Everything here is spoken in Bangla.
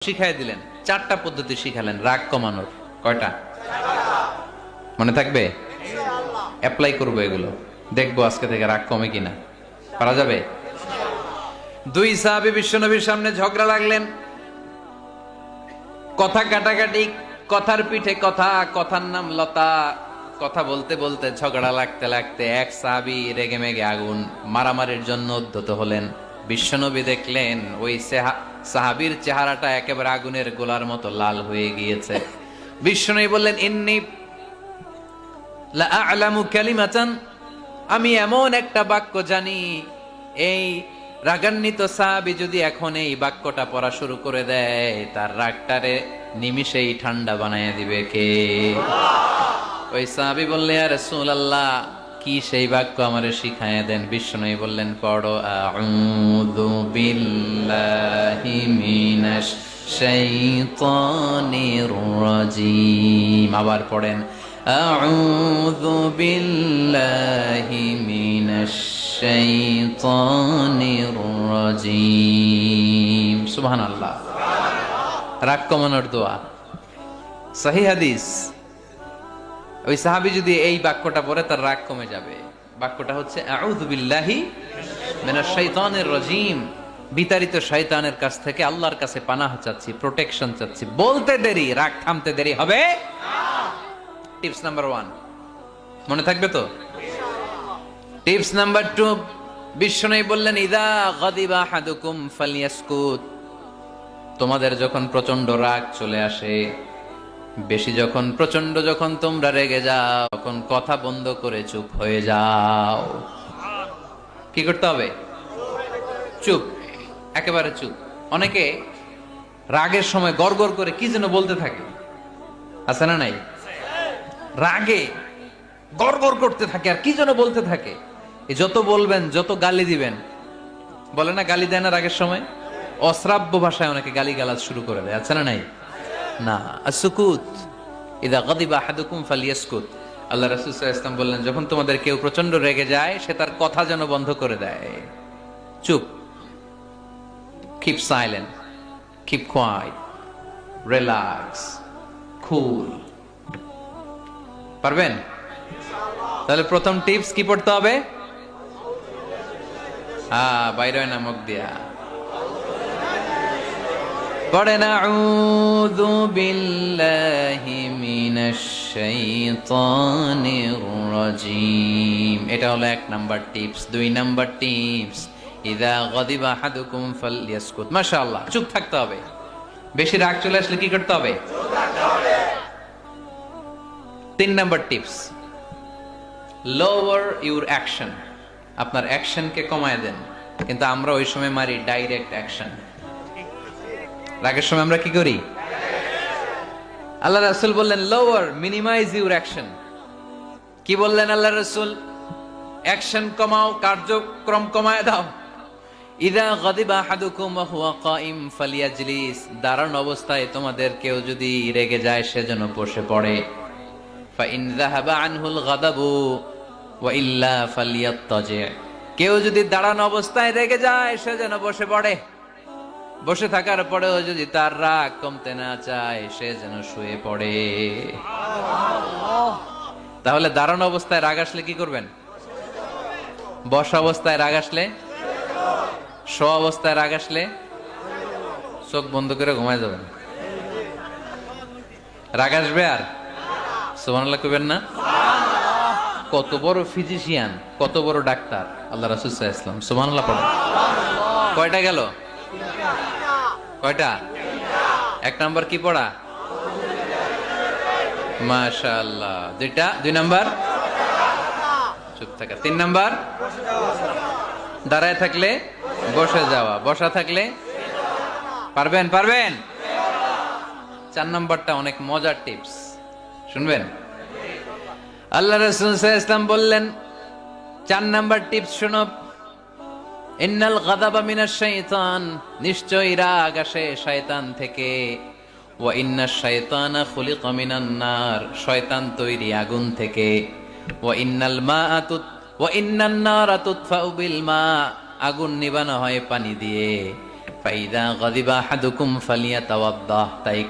শিখাই দিলেন, চারটা পদ্ধতি শিখালেন রাগ কমানোর। কয়টা মনে থাকবে? অ্যাপ্লাই করবো এগুলো, দেখবো আজকে থেকে রাগ কমে কিনা। পারা যাবে? দুই সাহাবী বিশ্বনবীর সামনে ঝগড়া লাগলেন, কথা কাটাকাটি, কথার পিঠে কথা, কথার নাম লতা। কথা বলতে বলতে ঝগড়া লাগতে লাগতে এক সাহাবী রেগে মেগে আগুন, মারামারির জন্য উদ্ধত হলেন। বিশ্বনবী দেখলেন ওই সাহাবীর চেহারাটা একেবারে আগুনের গোলার মতো লাল হয়ে গিয়েছে। বিশ্বনবী বললেন, ইন্নী লা আ'লামু কালিমাতান, আমি এমন একটা বাক্য জানি, এই রাগান্বিত সাহাবী যদি এখন এই বাক্যটা পড়া শুরু করে দেয়, তার রাগটারে নিমিষেই ঠান্ডা বানায় দিবে কে? ওই সাহাবী বললেন, ইয়া রাসূলুল্লাহ, কি সেই বাক্য আমারে শিখায়া দেন। বিশ্বনবী বললেন, পড়ো, আউযু বিল্লাহি মিনাশ শাইতানির রাজীম। আবার পড়েন, আউযু বিল্লাহি মিনাশ শাইতানির রাজীম। সুবহানাল্লাহ। রাগ কমানোর দোয়া, সহিহ হাদিস। ওই সাহাবী যদি এই বাক্যটা পড়ে তার রাগ কমে যাবে। বাক্যটা হচ্ছে আউযু বিল্লাহি মিনাশ শাইতানির রাজীম। বিতাড়িত শয়তানের কাছ থেকে আল্লাহর কাছে পানাহ চাচ্ছি, প্রোটেকশন চাচ্ছি। বলতে দেরি, রাগ থামতে দেরি হবে না। টিপস নাম্বার 1 মনে থাকবে তো? টিপস নাম্বার 2, বিশ্বনবী বললেন, ইযা গাদিবা আহাদুকুম ফালইয়াসকুত। তোমাদের যখন প্রচন্ড রাগ চলে আসে, বেশি যখন, প্রচন্ড যখন তোমরা রেগে যাও, তখন কথা বন্ধ করে চুপ হয়ে যাও। কি করতে হবে? চুপ, একেবারে চুপ। অনেকে রাগের সময় গড়গড় করে কি যেন বলতে থাকে, আছে না নাই? রাগে গড়গড় করতে থাকে আর কি যেন বলতে থাকে। এই যত বলবেন, যত গালি দিবেন, বলে না গালি দেয় না রাগের সময়, অশ্রাব্য ভাষায় অনেকে গালি গালাজ শুরু করে দেয়, আছে না নাই? না, আসুকুত, ইদা গাদিবা আহাদুকুম ফালিয়াসকুত। আল্লাহ রাসূল সাল্লাল্লাহু আলাইহি ওয়াসাল্লাম বললেন, যখন তোমাদের কেউ প্রচন্ড রেগে যায়, সে তার কথা যেন বন্ধ করে দেয়। চুপ, keep silent, keep quiet, relax, cool. পারবেন? তাহলে প্রথম টিপস কি পড়তে হবে? বাইরে না মুখ দিয়া পড়েন, আউযু বিল্লাহি মিনাশ শাইতানির রাজীম। এটা হলো 1 নাম্বার টিপস। 2 নাম্বার টিপস, ইযা গাদিবা আহাদুকুম ফালইয়াসকুত। মাশাআল্লাহ, চুপ থাকতে হবে। বেশি রাগ চলে আসলে কি করতে হবে? চুপ থাকতে হবে। 3 number tips, lower your action. আপনার অ্যাকশনকে কমায় দেন। কিন্তু আমরা ওই সময় মারি ডাইরেক্ট অ্যাকশন। রাগের সময় আমরা কি করি? আল্লাহ রাসূল বললেন, লোয়ার, মিনিমাইজ ইউর অ্যাকশন। কি বললেন আল্লাহ রাসূল? অ্যাকশন কমাও, কার্যক্রম কমায় দাও। ইযা গাদিবা আহাদুকুম ওয়া হুয়া কাইম ফালিয়াজলিস। দাঁড়ানো অবস্থায় তোমাদের কেউ যদি রেগে যায়, সে যেন বসে পড়ে। ফাইন যাহাবা আনহুল গাদাবু ওয়া ইল্লা ফালিয়াত্তাজি। কেউ যদি দাঁড়ানো অবস্থায় রেগে যায়, সে যেন বসে পড়ে। বসে থাকার পরেও যদি তার রাগ কমতে না চায়, সে যেন শুয়ে পড়ে। তাহলে দাঁড়ানো অবস্থায় রাগ আসলে কি করবেন? বসা অবস্থায় রাগ আসলে, শোয়া অবস্থায় রাগ আসলে চোখ বন্ধ করে ঘুমায় যাবেন। রাগ আসবে আর সুবহানাল্লাহ কইবেন না? কত বড় ফিজিশিয়ান, কত বড় ডাক্তার আল্লাহ রাসূল সাল্লাল্লাহু আলাইহি ওয়াসাল্লাম। সুবহানাল্লাহ পড়েন। কয়টা গেল? কয়টা? 1 নাম্বার কি পড়া? মাশাআল্লাহ। 2 নাম্বার চুপ থাকা। 3 নাম্বার দাঁড়ায় থাকলে বসে যাওয়া, বসা থাকলে পারবেন? 4 নাম্বারটা অনেক মজার টিপস, শুনবেন? আল্লাহ রাসূল সাল্লাল্লাহু আলাইহি ওয়াসাল্লাম বললেন, 4 নাম্বার টিপস শোনো, ইন্নাল গাদাবা মিনাশ শাইতান। নিশ্চয়ই রাগ আসে শয়তান থেকে। ওয়া ইন্নাশ শাইতানা খুলিকা মিনান নার। শয়তান তৈরি আগুন থেকে। ওয়া ইন্নান নারা তুতফাউ বিল মা। আগুন নিবানো হয় পানি দিয়ে। ফাইদা গাদিবা আহাদুকুম ফালিয়াতাওয়াদ্দাহ, তাই